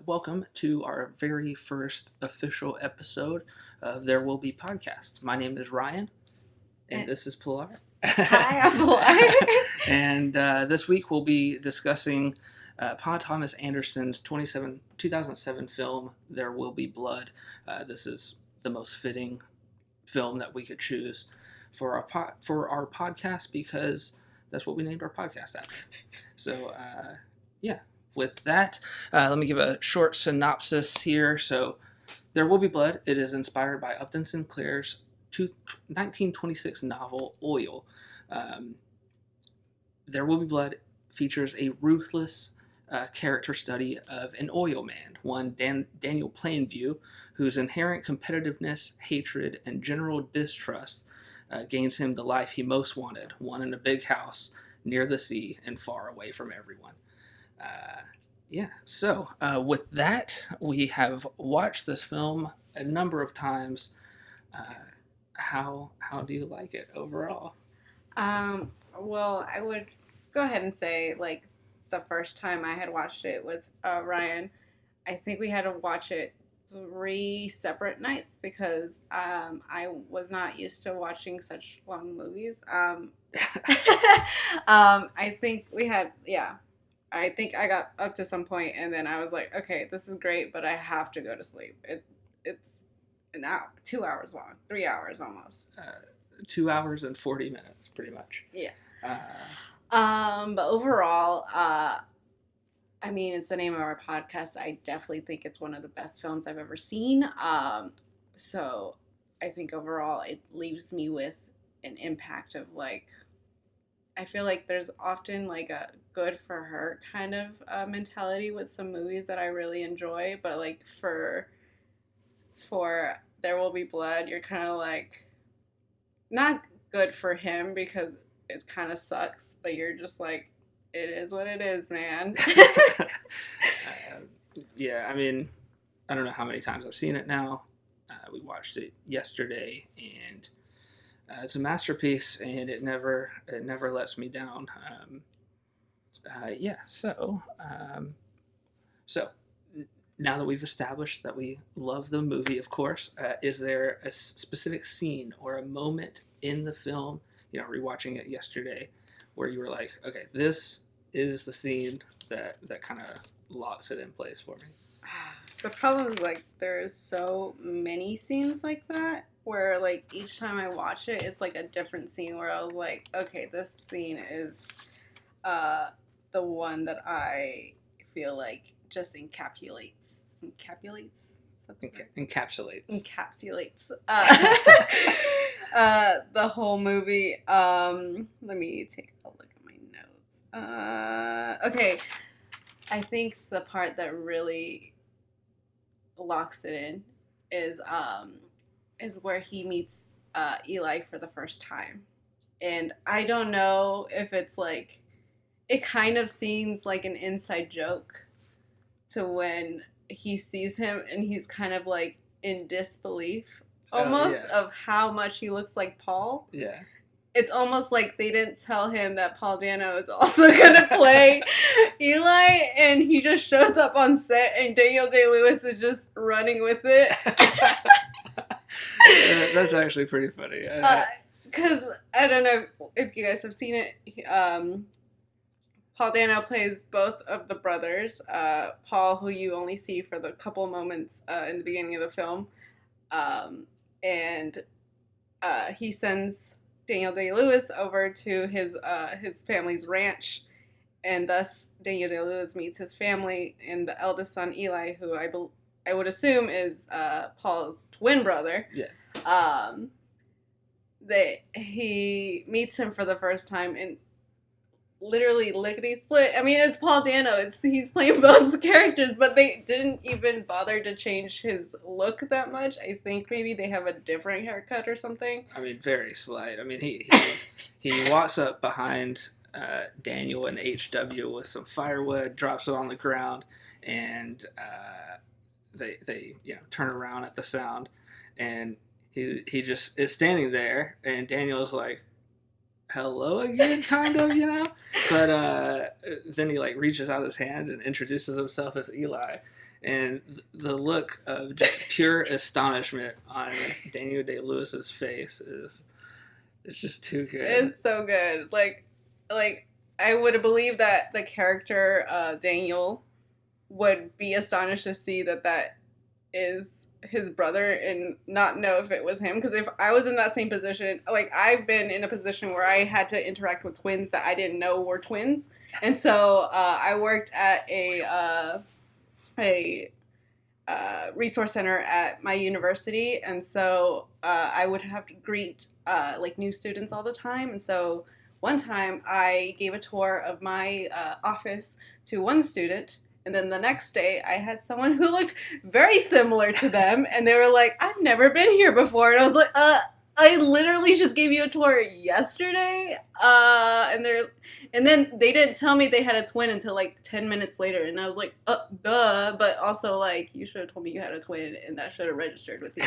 welcome to our very first official episode of There Will Be Podcasts. My name is Ryan, and this is Pilar. Hi, I'm Pilar. And this week we'll be discussing Paul Thomas Anderson's 2007 film, There Will Be Blood. This is the most fitting film that we could choose for our podcast because that's what we named our podcast after. So, yeah. With that, let me give a short synopsis here. So, There Will Be Blood. It is inspired by Upton Sinclair's 1926 novel, Oil. There Will Be Blood features a ruthless character study of an oil man, one Daniel Plainview, whose inherent competitiveness, hatred, and general distrust gains him the life he most wanted, one in a big house near the sea and far away from everyone. So with that, we have watched this film a number of times. How do you like it overall? Well, I would go ahead and say, like, the first time I had watched it with Ryan, I think we had to watch it 3 separate nights because I was not used to watching such long movies. I think we had, I think I got up to some point and then I was like, okay, this is great, but I have to go to sleep. It's an hour, 2 hours long, 3 hours almost. 2 hours and 40 minutes, pretty much. Yeah. But overall, I mean, it's the name of our podcast. I definitely think it's one of the best films I've ever seen. So I think overall it leaves me with an impact of, like, I feel like there's often like a good for her kind of mentality with some movies that I really enjoy, but like for There Will Be Blood, you're kind of like, not good for him because it kind of sucks, but you're just like, it is what it is, man. Yeah, I mean, I don't know how many times I've seen it now. We watched it yesterday, and it's a masterpiece, and it never lets me down. So now that we've established that we love the movie, of course, is there a specific scene or a moment in the film, rewatching it yesterday, where you were like, okay, this is the scene that kind of locks it in place for me? The problem is, like, there's so many scenes like that where, like, each time I watch it, it's like a different scene where I was like, okay, this scene is the one that I feel like just encapsulates the whole movie. Let me take a look at my notes. Okay, I think the part that really locks it in is where he meets Eli for the first time. And I don't know if it's like, it kind of seems like an inside joke to when he sees him and he's kind of like in disbelief almost of how much he looks like Paul. Yeah. It's almost like they didn't tell him that Paul Dano is also going to play Eli, and he just shows up on set, and Daniel Day-Lewis is just running with it. That's actually pretty funny. Because, I don't know if you guys have seen it, Paul Dano plays both of the brothers. Paul, who you only see for the couple moments in the beginning of the film, and he sends Daniel Day-Lewis over to his family's ranch, and thus Daniel Day-Lewis meets his family and the eldest son Eli, who I would assume is Paul's twin brother. Yeah. He meets him for the first time and literally lickety split. I mean, it's Paul Dano. He's playing both characters, but they didn't even bother to change his look that much. I think maybe they have a different haircut or something. I mean, very slight. I mean, he walks up behind Daniel and HW with some firewood, drops it on the ground, and they turn around at the sound, and he just is standing there, and Daniel's like, hello again, kind of, But then he, like, reaches out his hand and introduces himself as Eli. and the look of just pure astonishment on Daniel Day-Lewis's face is it's just too good. It's so good. Like I would believe that the character Daniel would be astonished to see that that is his brother and not know if it was him. Because if I was in that same position, like I've been in a position where I had to interact with twins that I didn't know were twins, and so I worked at a resource center at my university, and so I would have to greet like new students all the time. And so one time I gave a tour of my office to one student, and then the next day I had someone who looked very similar to them, and they were like, "I've never been here before," and I was like, I literally just gave you a tour yesterday, and then they didn't tell me they had a twin until like 10 minutes later, and I was like, duh. But also, like, you should have told me you had a twin, and that should have registered with you.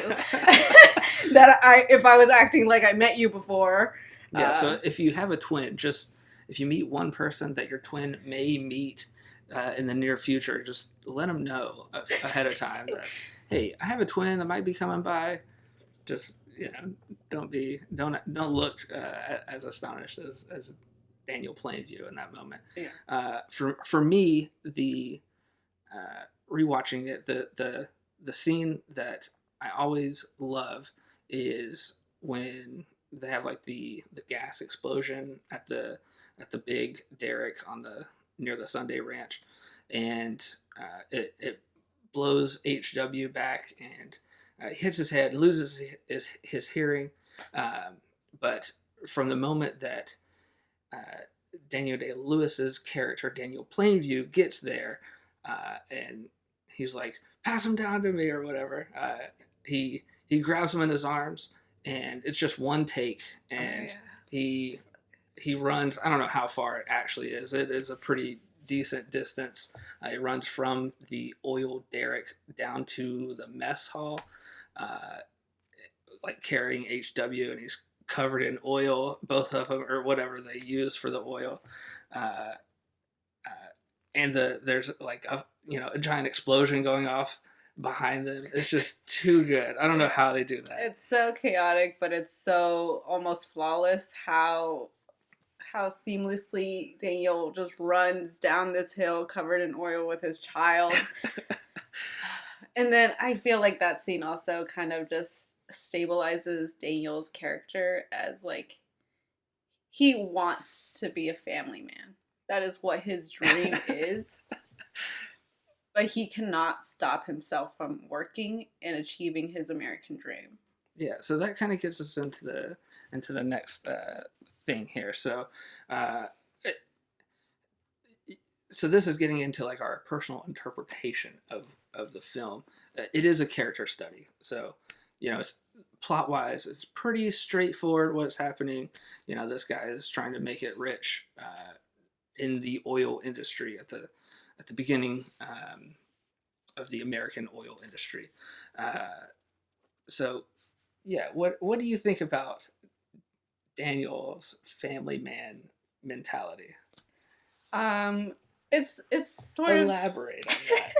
If I was acting like I met you before. Yeah. So if you have a twin, just if you meet one person that your twin may meet in the near future, just let them know ahead of time that, hey, I have a twin that might be coming by. Just don't look as astonished as Daniel Plainview in that moment. Yeah. For me, the rewatching it, the scene that I always love is when they have like the gas explosion at the big derrick on the near the Sunday Ranch, and it blows HW back and hits his head, loses his hearing. But from the moment that Daniel Day-Lewis's character, Daniel Plainview, gets there, and he's like, pass him down to me or whatever, he grabs him in his arms, and it's just one take, and he runs. I don't know how far it actually is. It is a pretty decent distance. It runs from the oil derrick down to the mess hall, like carrying HW, and he's covered in oil, both of them, or whatever they use for the oil. Uh, and there's like a giant explosion going off behind them. It's just too good. I don't know how they do that. It's so chaotic, but it's so almost flawless how seamlessly Daniel just runs down this hill covered in oil with his child. And then I feel like that scene also kind of just stabilizes Daniel's character as like he wants to be a family man. That is what his dream is. But he cannot stop himself from working and achieving his American dream. Yeah, so that kind of gets us into the next thing here. So, so this is getting into like our personal interpretation of the film. It is a character study, so it's plot wise, it's pretty straightforward what's happening. This guy is trying to make it rich in the oil industry at the beginning of the American oil industry. So, yeah, what do you think about Daniel's family man mentality? It's sort of elaborate on that.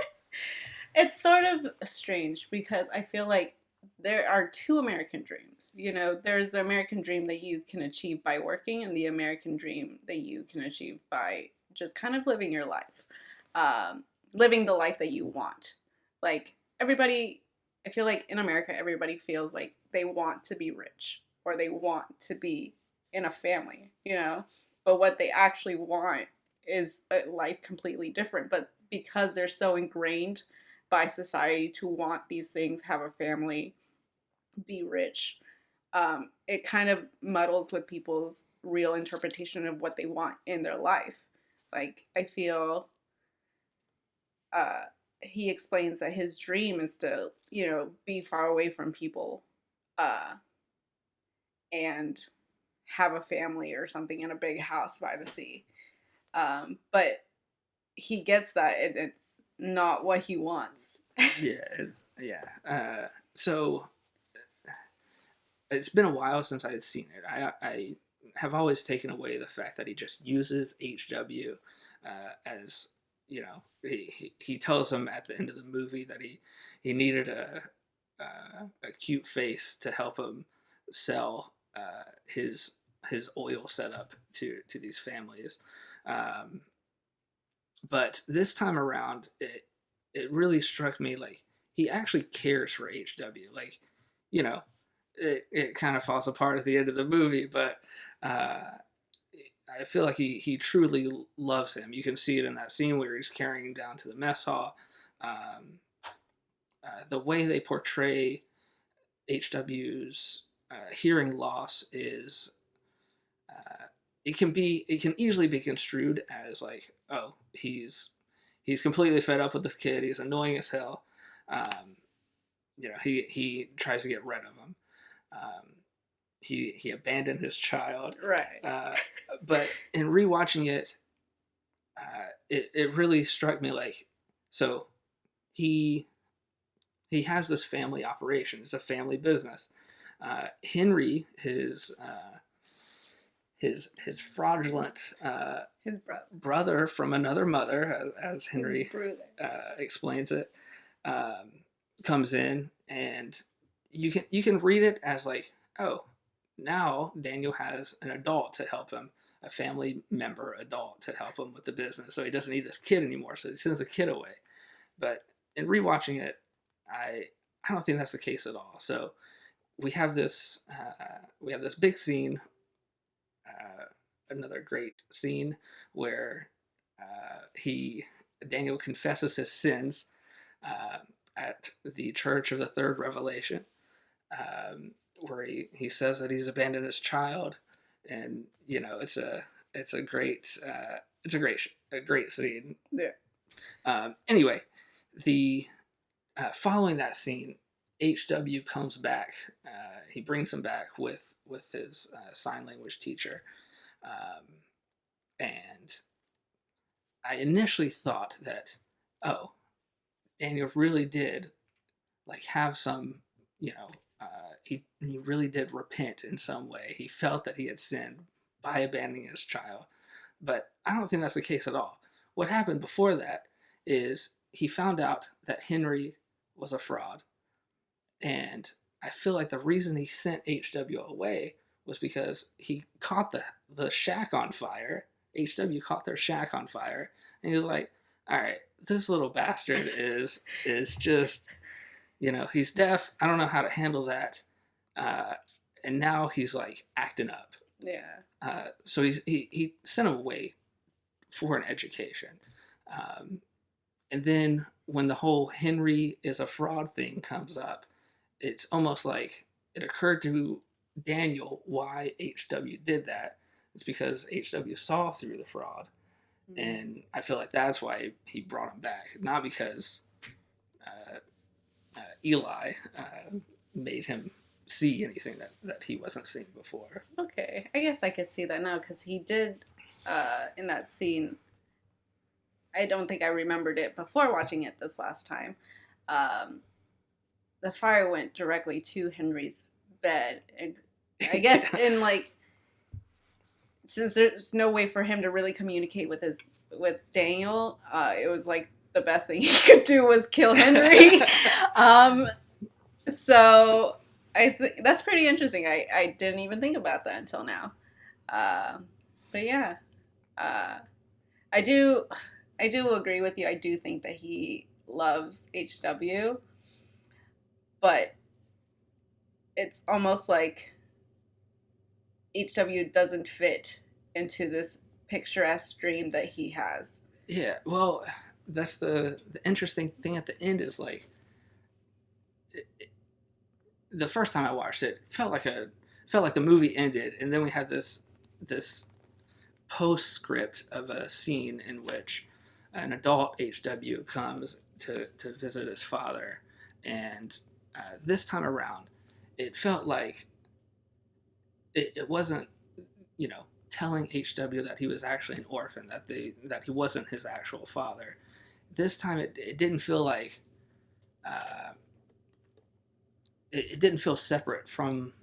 It's sort of strange because I feel like there are two American dreams. There's the American dream that you can achieve by working, and the American dream that you can achieve by just kind of living your life, living the life that you want. Like everybody, I feel like in America, everybody feels like they want to be rich or they want to be in a family, but what they actually want is a life completely different. But because they're so ingrained by society to want these things, have a family, be rich, it kind of muddles with people's real interpretation of what they want in their life. Like, I feel he explains that his dream is to, be far away from people and have a family or something in a big house by the sea. But he gets that, and it's not what he wants. So it's been a while since I had seen it. I have always taken away the fact that he just uses HW as you know, he tells him at the end of the movie that he needed a cute face to help him sell his oil setup to these families. Um, but this time around, it really struck me like he actually cares for HW. Like, you know, it kind of falls apart at the end of the movie, but uh, I feel like he truly loves him. You can see it in that scene where he's carrying him down to the mess hall. Um, the way they portray HW's hearing loss is it can easily be construed as like, oh, he's completely fed up with this kid. He's annoying as hell. Um, he tries to get rid of him. Um, he abandoned his child. Right. But in rewatching it, it really struck me like, so he he has this family operation. It's a family business. Henry, his fraudulent His brother. brother from another mother, as Henry explains it, comes in, and you can read it as like, oh, now Daniel has an adult to help him, a family member adult to help him with the business, so he doesn't need this kid anymore. So he sends the kid away. But in rewatching it, I don't think that's the case at all. So we have this big scene, another great scene where he Daniel confesses his sins uh, at the Church of the Third Revelation, where he says that he's abandoned his child, and you know it's a great a great scene. Yeah. Anyway, the following that scene, HW comes back. He brings him back with his sign language teacher, and I initially thought that, oh, Daniel really did like have some, you know, he really did repent in some way. He felt that he had sinned by abandoning his child, but I don't think that's the case at all. What happened before that is he found out that Henry was a fraud, and I feel like the reason he sent HW away was because he caught the shack on fire. HW caught their shack on fire, and he was like, "All right, this little bastard is just, you know, he's deaf. I don't know how to handle that." And now he's like acting up. Yeah. So he sent him away for an education. Um, and then when the whole Henry is a fraud thing comes up, it's almost like it occurred to Daniel why HW did that. It's because HW saw through the fraud. Mm-hmm. And I feel like that's why he brought him back, not because Eli made him see anything that he wasn't seeing before. Okay, I guess I could see that now, because he did, in that scene, I don't think I remembered it before watching it this last time. The fire went directly to Henry's bed. And I guess in like, since there's no way for him to really communicate with Daniel, it was like the best thing he could do was kill Henry. So I think that's pretty interesting. I didn't even think about that until now. But yeah, I do agree with you. I do think that he loves HW, but it's almost like HW doesn't fit into this picturesque dream that he has. Yeah, well, that's the interesting thing at the end is like, the first time I watched it, felt like the movie ended, and then we had this postscript of a scene in which an adult HW comes to visit his father, and this time around, it felt like it wasn't, you know, telling HW that he was actually an orphan, that he wasn't his actual father. This time, it didn't feel like. It didn't feel separate from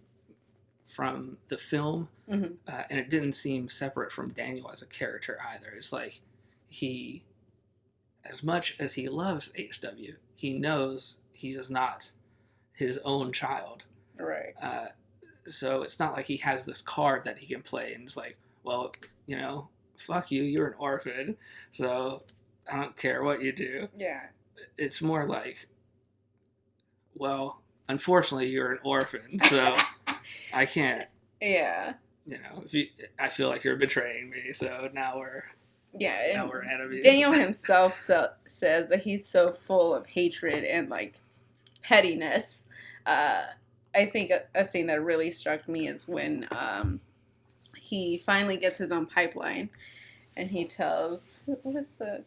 the film, mm-hmm. And it didn't seem separate from Daniel as a character either. It's like he as much as he loves HW, he knows he is not his own child. Right. So it's not like he has this card that he can play and it's like, well, fuck you, you're an orphan, so I don't care what you do. Yeah. It's more like, well, unfortunately, you're an orphan, so I can't. Yeah. I feel like you're betraying me, so now we're enemies. Daniel himself says that he's so full of hatred and like pettiness. I think a scene that really struck me is when he finally gets his own pipeline, and he tells what was the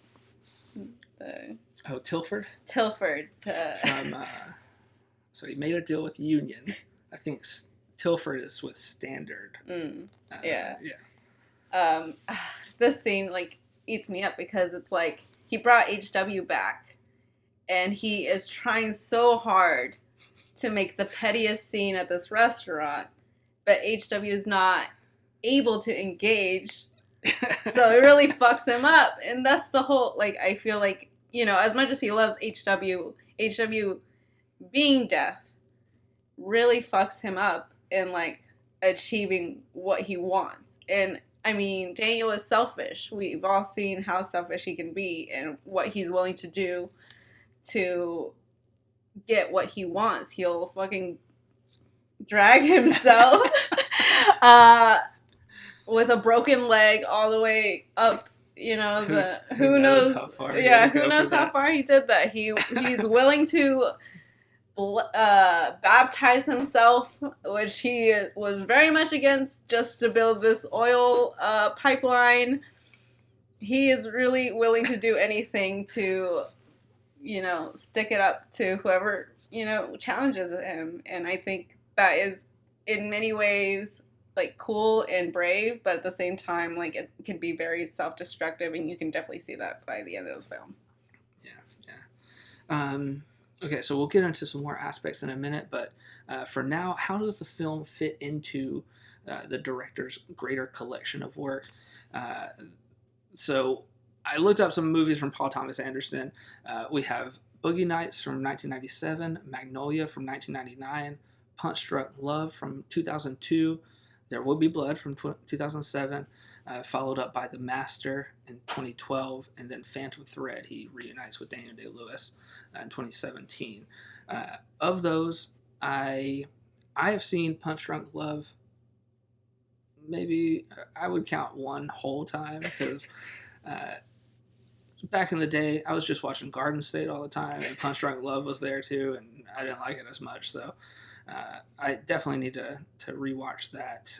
Tilford. Tilford. So he made a deal with Union. I think Tilford is with Standard. Yeah. This scene like eats me up because it's like he brought HW back, and he is trying so hard to make the pettiest scene at this restaurant, but HW is not able to engage. So it really fucks him up. And that's the whole, like, I feel like, as much as he loves HW being deaf really fucks him up in, like, achieving what he wants. And, I mean, Daniel is selfish. We've all seen how selfish he can be and what he's willing to do to get what he wants. He'll fucking drag himself with a broken leg all the way up. Who knows how far? Yeah, who knows how far he did that? He's willing to baptize himself, which he was very much against, just to build this oil pipeline. He is really willing to do anything to stick it up to whoever, challenges him. And I think that is in many ways like cool and brave, but at the same time, like it can be very self-destructive, and you can definitely see that by the end of the film. Yeah. Okay, so we'll get into some more aspects in a minute, but for now, how does the film fit into the director's greater collection of work? So I looked up some movies from Paul Thomas Anderson. We have Boogie Nights from 1997, Magnolia from 1999, Punch Drunk Love from 2002, There Will Be Blood from 2007, followed up by The Master in 2012, and then Phantom Thread. He reunites with Daniel Day-Lewis in 2017. Of those, I have seen Punch Drunk Love. Maybe I would count one whole time because back in the day, I was just watching Garden State all the time, and Punch Drunk Love was there too, and I didn't like it as much. So I definitely need to rewatch that.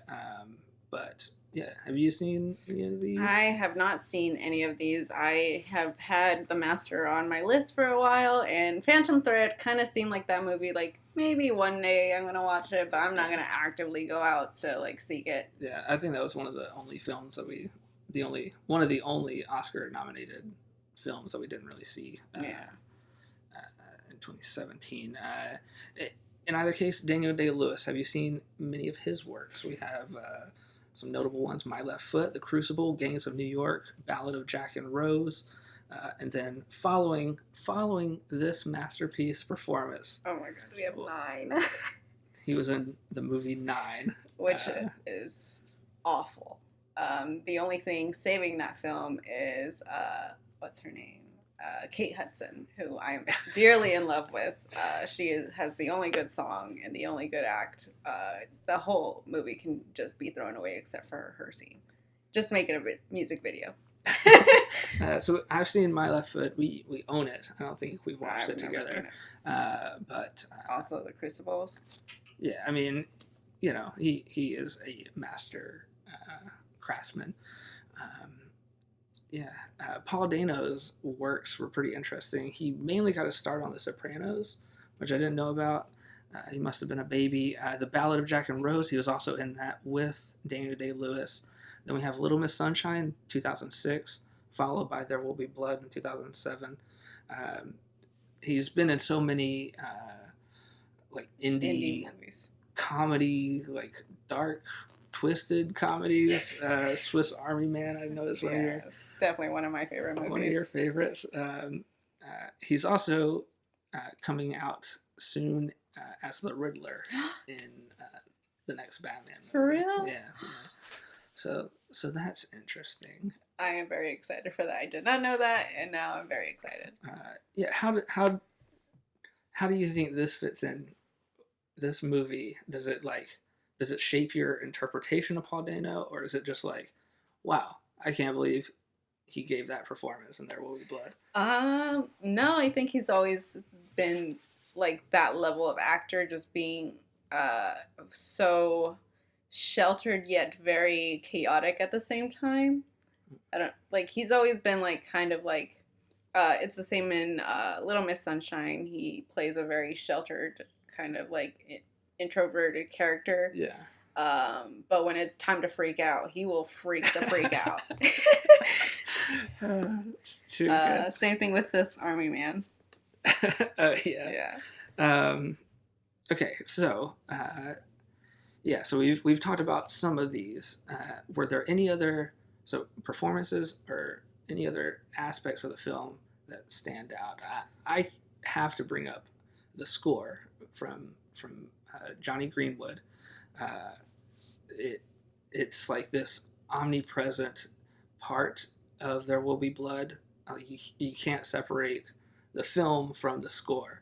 But yeah, have you seen any of these? I have not seen any of these. I have had The Master on my list for a while, and Phantom Thread kind of seemed like that movie. Like maybe one day I'm gonna watch it, but I'm not gonna actively go out to like seek it. Yeah, I think that was one of the only films that one of the only Oscar nominated films that we didn't really see. In 2017. In either case, Daniel Day-Lewis. Have you seen many of his works? We have some notable ones: My Left Foot, The Crucible, Gangs of New York, Ballad of Jack and Rose, and then following this masterpiece performance. Oh my God, we have 9. He was in the movie 9, which is awful. The only thing saving that film is what's her name? Kate Hudson, who I'm dearly in love with. She has the only good song and the only good act. The whole movie can just be thrown away except for her scene. Just make it a music video. So I've seen My Left Foot. We own it. I don't think we've watched it together. But also The Crucibles. Yeah, I mean, he is a master craftsman. Paul Dano's works were pretty interesting. He mainly got his start on The Sopranos, which I didn't know about. He must have been a baby. The Ballad of Jack and Rose, he was also in that with Daniel Day-Lewis. Then we have Little Miss Sunshine, 2006, followed by There Will Be Blood in 2007. He's been in so many like indie movies, comedy, like dark twisted comedies. Swiss Army Man, I know is Yeah, it's definitely one of my favorite movies. one of your favorites. He's also coming out soon as the Riddler in the next Batman movie. For real? Yeah. So that's interesting. I am very excited for that. I did not know that, and now I'm very excited. Yeah. How do you think this fits in this movie? Does it shape your interpretation of Paul Dano, or is it just like, wow, I can't believe he gave that performance and There Will Be Blood? No, I think he's always been like that level of actor, just being so sheltered yet very chaotic at the same time. He's always been like kind of like it's the same in Little Miss Sunshine. He plays a very sheltered kind of like introverted character. Yeah. But when it's time to freak out, he will freak the freak out. It's too good. Same thing with Swiss Army Man. Yeah. Okay, so so we've talked about some of these. Were there any other performances or any other aspects of the film that stand out? I have to bring up the score from Johnny Greenwood. It's like this omnipresent part of There Will Be Blood. You can't separate the film from the score.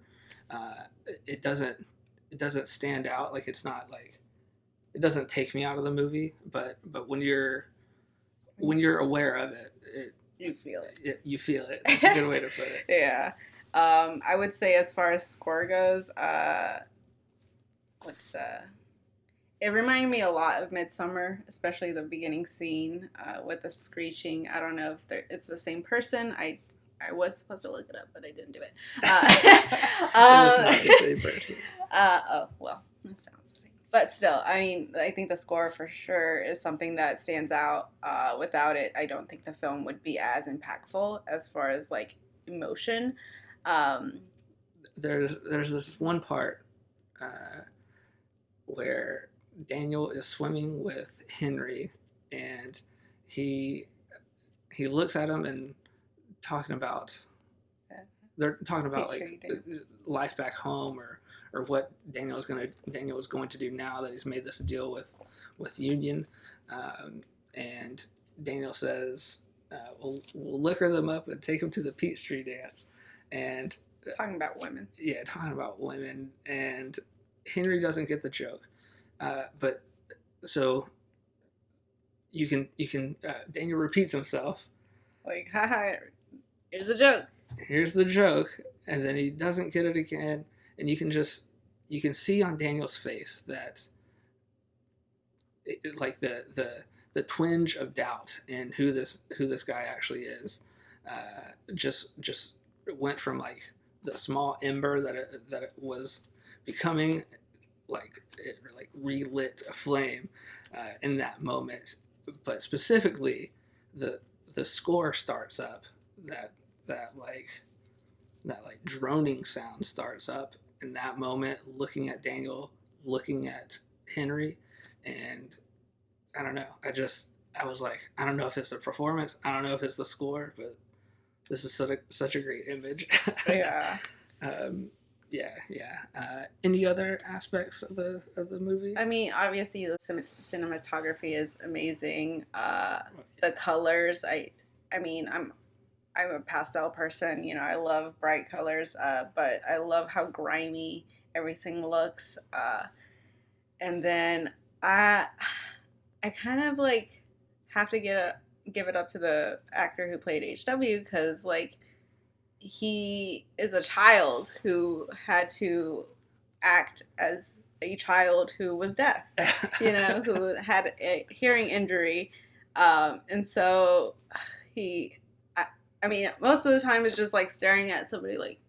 It doesn't stand out. Like, it's not like, it doesn't take me out of the movie, but when you're aware of it, you feel it. You feel it. That's a good way to put it. Yeah. I would say as far as score goes, it reminded me a lot of Midsummer, especially the beginning scene with the screeching. I don't know if it's the same person. I was supposed to look it up, but I didn't do it. It was not the same person. Oh, well, that sounds the same. But still, I mean, I think the score for sure is something that stands out. Without it, I don't think the film would be as impactful as far as, like, emotion. There's this one part where Daniel is swimming with Henry, and he looks at him and they're talking about like life back home or what Daniel is going to do now that he's made this deal with Union, and Daniel says, we'll liquor them up and take them to the Peachtree Dance, and talking about women. Yeah, talking about women, and Henry doesn't get the joke. But so you can Daniel repeats himself. Like, haha, here's the joke. Here's the joke. And then he doesn't get it again. And you can see on Daniel's face that like the twinge of doubt in who this guy actually is, just went from like the small ember that it was becoming, like it like relit a flame in that moment. But specifically, the score starts up, that droning sound starts up in that moment, looking at Daniel, looking at Henry, and I don't know. I was like, I don't know if it's the performance, I don't know if it's the score, but this is such a great image. Yeah. Any other aspects of the movie? I mean, obviously the cinematography is amazing. The colors, I mean, I'm a pastel person. You know, I love bright colors. But I love how grimy everything looks. And then I kind of like have to give it up to the actor who played HW, because like he is a child who had to act as a child who was deaf, you know, who had a hearing injury. And so I mean, most of the time it's just like staring at somebody like,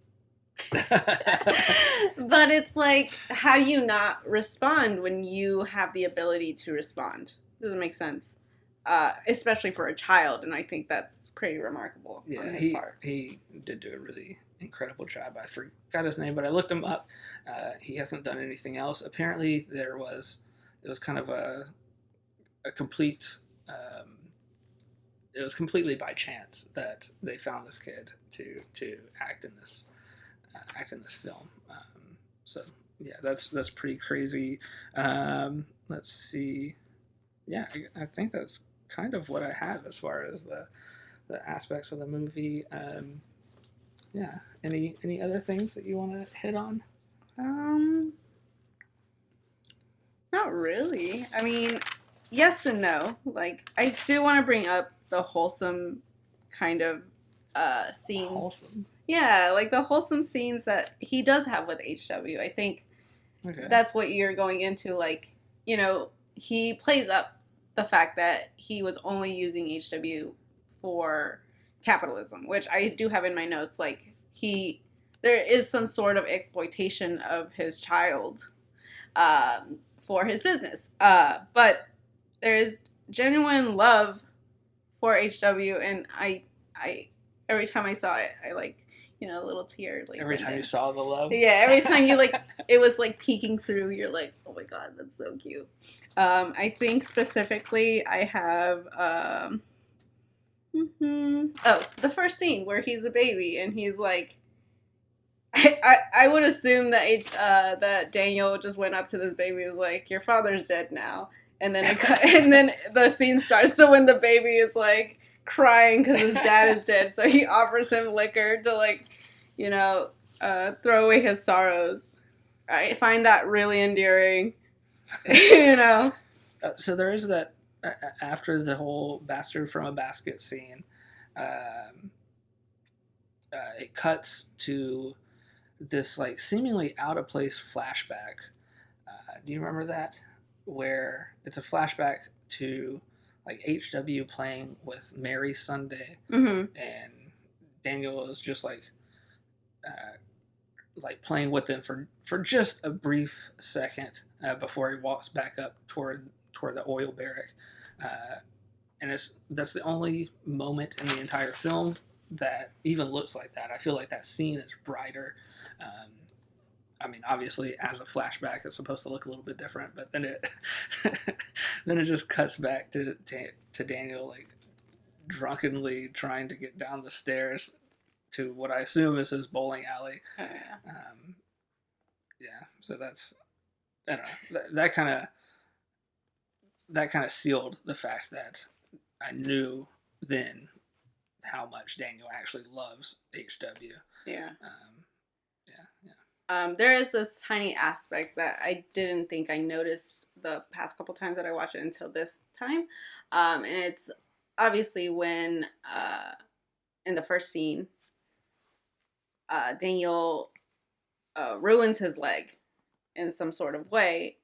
but it's like, how do you not respond when you have the ability to respond? Doesn't make sense. Especially for a child, and I think that's pretty remarkable. Yeah, on his part. He did do a really incredible job. I forgot his name, but I looked him up. He hasn't done anything else. Apparently, it was kind of a complete. It was completely by chance that they found this kid to act in this film. So yeah, that's pretty crazy. Let's see. Yeah, I think that's kind of what I have as far as the aspects of the movie. Yeah. Any other things that you want to hit on? Um, Not really. I mean, yes and no. Like, I do want to bring up the wholesome kind of scenes. Wholesome. Yeah, like the wholesome scenes that he does have with HW. I think that's what you're going into. Like, he plays up the fact that he was only using HW for capitalism, which I do have in my notes. Like, there is some sort of exploitation of his child. For his business. But there is genuine love for HW, and I every time I saw it, I a little tear. Like every time you saw the love. Yeah, every time you it was like peeking through. You're like, oh my god, that's so cute. I think specifically, I have the first scene where he's a baby and he's like. I would assume that that Daniel just went up to this baby and was like, "Your father's dead now," and then and then the scene starts to when the baby is like crying because his dad is dead. So he offers him liquor to throw away his sorrows. I find that really endearing. So there is that after the whole bastard from a basket scene, it cuts to this like seemingly out of place flashback. Do you remember that? Where it's a flashback to like HW playing with Mary Sunday, Mm-hmm. and Daniel is just like playing with them for just a brief second before he walks back up toward the oil barrack, and that's the only moment in the entire film that even looks like that. I feel like that scene is brighter. I mean, obviously, as a flashback, it's supposed to look a little bit different, but then it just cuts back to Daniel like drunkenly trying to get down the stairs to what I assume is his bowling alley. Oh, yeah. Yeah. So that's I don't know that kind of sealed the fact that I knew then how much Daniel actually loves HW. Yeah. Yeah. There is this tiny aspect that I didn't think I noticed the past couple times that I watched it until this time. And it's obviously when, in the first scene, Daniel ruins his leg in some sort of way,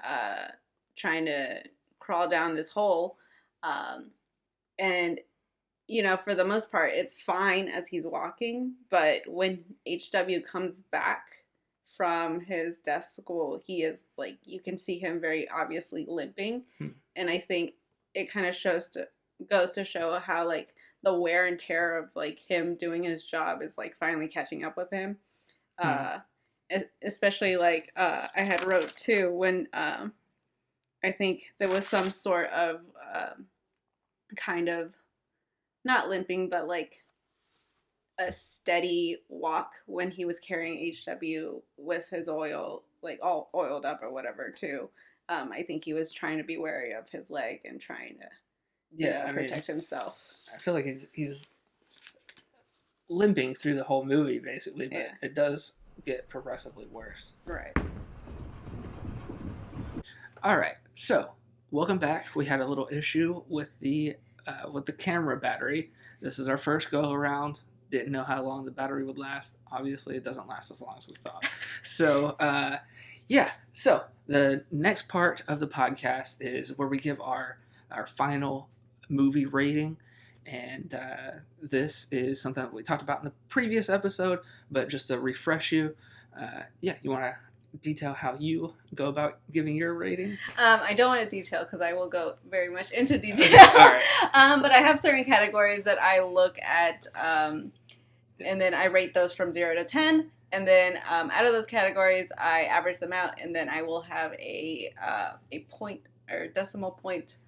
trying to crawl down this hole. And for the most part, it's fine as he's walking. But when HW comes back from his death school, he is like, you can see him very obviously limping. And I think it kind of goes to show how like the wear and tear of like him doing his job is like finally catching up with him. Especially like I had wrote too when I think there was some sort of kind of not limping, but like a steady walk when he was carrying HW with his oil, like all oiled up or whatever too. I think he was trying to be wary of his leg and trying to protect himself. I feel like he's limping through the whole movie basically, but it does get progressively worse. Right. All right. So welcome back. We had a little issue with the camera battery. This is our first go around. Didn't know how long the battery would last. Obviously, it doesn't last as long as we thought. So, So the next part of the podcast is where we give our final movie rating. And this is something that we talked about in the previous episode, but just to refresh you, you want to detail how you go about giving your rating? I don't want to detail because I will go very much into detail. Okay. All right. But I have certain categories that I look at, and then I rate those from 0 to 10. And then out of those categories, I average them out, and then I will have a point or decimal point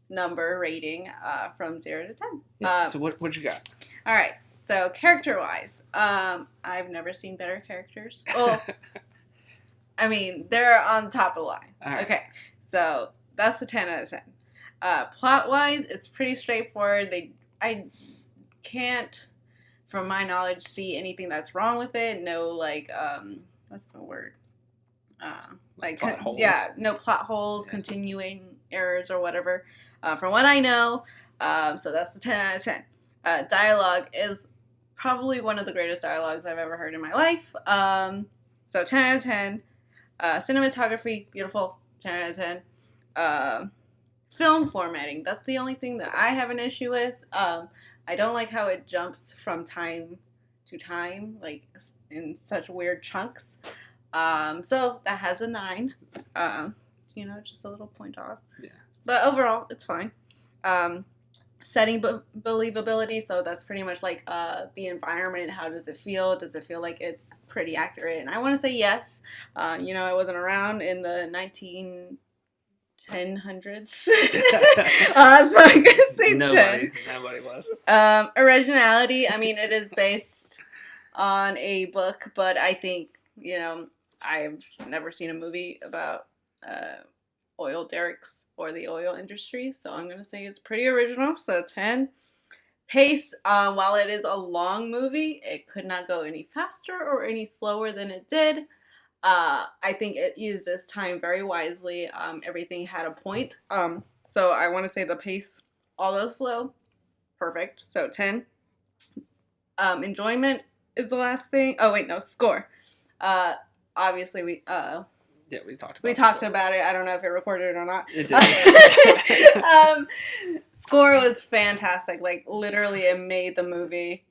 number rating from 0 to 10. Yeah. So what you got? All right. So character-wise, I've never seen better characters. Well, I mean, they're on top of the line. Right. Okay. So that's a 10 out of 10. Plot-wise, it's pretty straightforward. I can't, from my knowledge, see anything that's wrong with it. No, like, what's the word? Like plot holes. Yeah, no plot holes, continuing errors or whatever. From what I know, so that's a 10 out of 10. Dialogue is probably one of the greatest dialogues I've ever heard in my life. So 10 out of 10. Cinematography, beautiful, 10 out of 10. Film formatting, that's the only thing that I have an issue with. I don't like how it jumps from time to time, like in such weird chunks. So that has a 9. Just a little point off. Yeah. But overall, it's fine. Setting believability, so that's pretty much like the environment. How does it feel? Does it feel like it's pretty accurate? And I want to say yes. I wasn't around in the 1000s. So I'm gonna say 10. Nobody was. Originality, I mean, it is based on a book, but I think, I've never seen a movie about oil derricks or the oil industry, so I'm going to say it's pretty original, so 10. Pace, while it is a long movie, it could not go any faster or any slower than it did. I think it used this time very wisely. Everything had a point. So I want to say the pace, although slow, perfect. So 10. Enjoyment is the last thing. Oh wait, no, score. Obviously we talked about it. I don't know if it recorded or not. It did. Score was fantastic. Like literally, it made the movie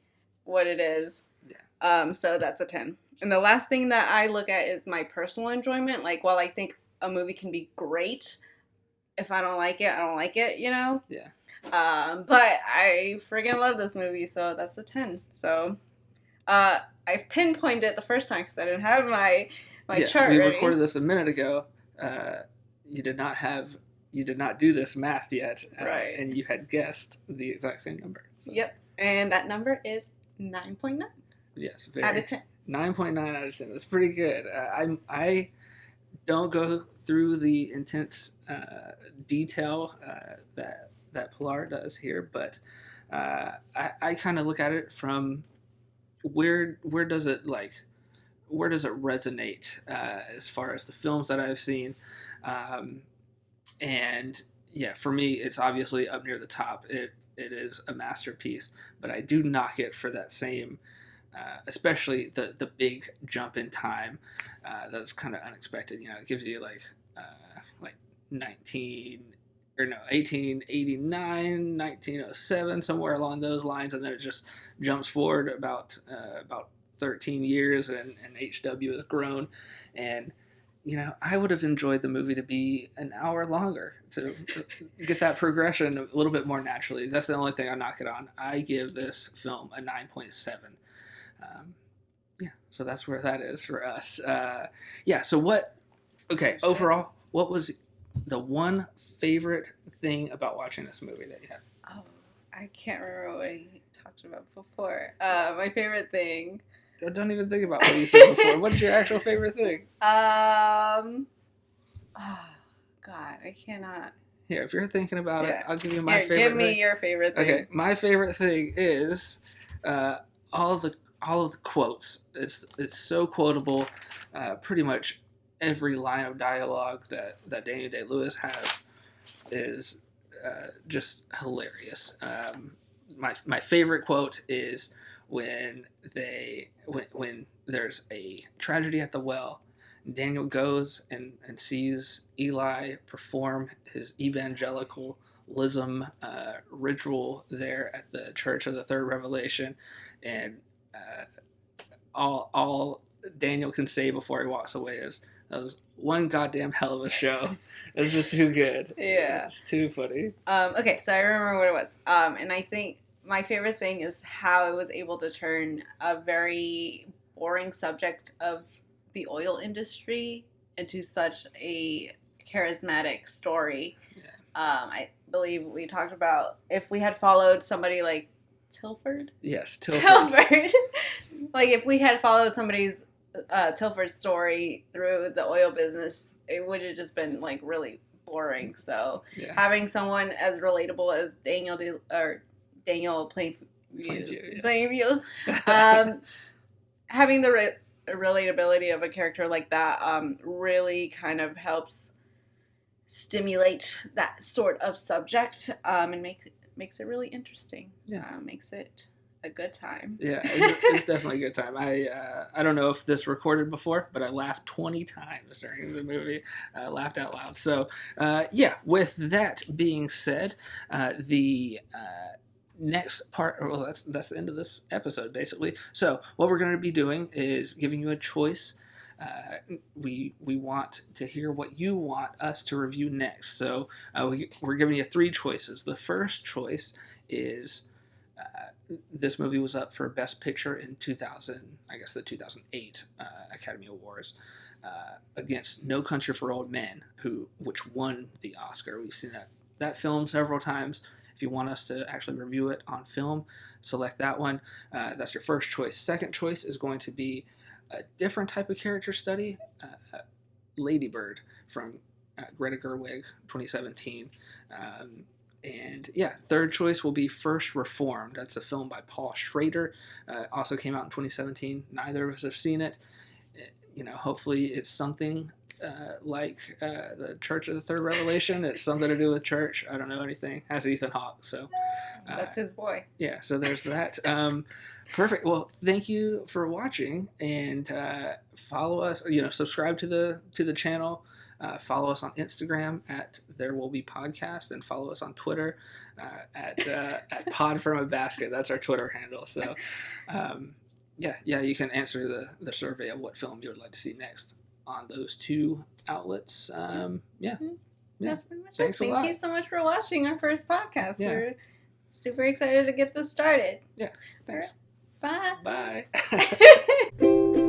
what it is. Yeah. So that's a 10. And the last thing that I look at is my personal enjoyment. Like, while I think a movie can be great, if I don't like it, I don't like it, Yeah. But I friggin' love this movie, so that's a 10. So, I've pinpointed it the first time because I didn't have my chart we ready. recorded this a minute ago. You did not do this math yet. Right. And you had guessed the exact same number. So. Yep. And that number is 9.9. Yes. Out of 10. 9.9 out of 10. That's pretty good. I don't go through the intense detail that Pilar does here, but I kind of look at it from where does it resonate as far as the films that I've seen, and yeah, for me, it's obviously up near the top. It is a masterpiece, but I do knock it for that same. Especially the big jump in time that's kind of unexpected. It gives you like 1889, 1907, somewhere along those lines, and then it just jumps forward about 13 years, and HW has grown, and I would have enjoyed the movie to be an hour longer to get that progression a little bit more naturally. That's the only thing I knock it on. I give this film a 9.7. So that's where that is for us. So overall, what was the one favorite thing about watching this movie that you had? Oh, I can't remember what we talked about before. My favorite thing. Don't even think about what you said before. What's your actual favorite thing? Oh, God, I cannot. Here, if you're thinking about it, I'll give you my favorite thing. Give me your favorite thing. Okay, my favorite thing is all of the quotes. It's so quotable. Pretty much every line of dialogue that Daniel Day-Lewis has is just hilarious. My favorite quote is when there's a tragedy at the well, Daniel goes and sees Eli perform his evangelicalism ritual there at the Church of the Third Revelation, and all Daniel can say before he walks away is, "That was one goddamn hell of a show." It's just too good. Yeah. It's too funny. Okay, so I remember what it was. And I think my favorite thing is how it was able to turn a very boring subject of the oil industry into such a charismatic story. Yeah. believe we talked about if we had followed somebody like Tilford. Yes, Tilford. Tilford. Like if we had followed somebody's Tilford story through the oil business, it would have just been like really boring. So having someone as relatable as Daniel Plainview, having the relatability of a character like that really kind of helps stimulate that sort of subject and makes it really interesting. Makes it a good time. Yeah, it's definitely a good time. I don't know if this recorded before, but I laughed 20 times during the movie. I laughed out loud. So, with that being said, the next part, well, that's the end of this episode, basically. So, what we're going to be doing is giving you a choice. We want to hear what you want us to review next. So, we're giving you 3 choices. The first choice is... this movie was up for Best Picture in 2008 Academy Awards against No Country for Old Men, which won the Oscar. We've seen that film several times. If you want us to actually review it on film, select that one. That's your first choice. Second choice is going to be a different type of character study, Lady Bird from Greta Gerwig, 2017. And third choice will be First Reformed. That's a film by Paul Schrader. Also came out in 2017. Neither of us have seen it. Hopefully it's something like the Church of the Third Revelation. It's something to do with church. I don't know anything. Has Ethan Hawke, so that's his boy. Yeah, so there's that. Perfect. Well, thank you for watching, and follow us. Subscribe to the channel. Follow us on Instagram at There Will Be Podcast, and follow us on Twitter at Pod From a Basket. That's our Twitter handle. So, you can answer the survey of what film you would like to see next on those 2 outlets. That's pretty much Thanks it. a lot. Thank you so much for watching our first podcast. Yeah. We're super excited to get this started. Yeah, thanks. Bye. Bye.